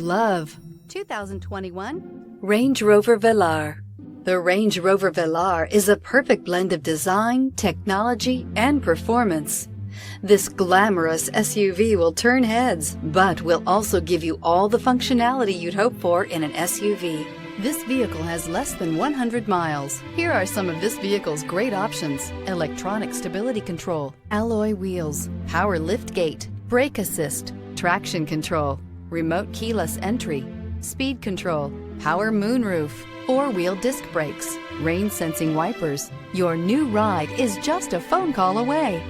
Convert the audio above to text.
Love 2021 Range Rover Velar. The Range Rover Velar is a perfect blend of design, technology, and performance. This glamorous SUV will turn heads, but will also give you all the functionality you'd hope for in an SUV. This vehicle has less than 100 miles. Here are some of this vehicle's great options: electronic stability control, alloy wheels, power liftgate, brake assist, traction control, remote keyless entry, speed control, power moonroof, four-wheel disc brakes, rain sensing wipers. Your new ride is just a phone call away.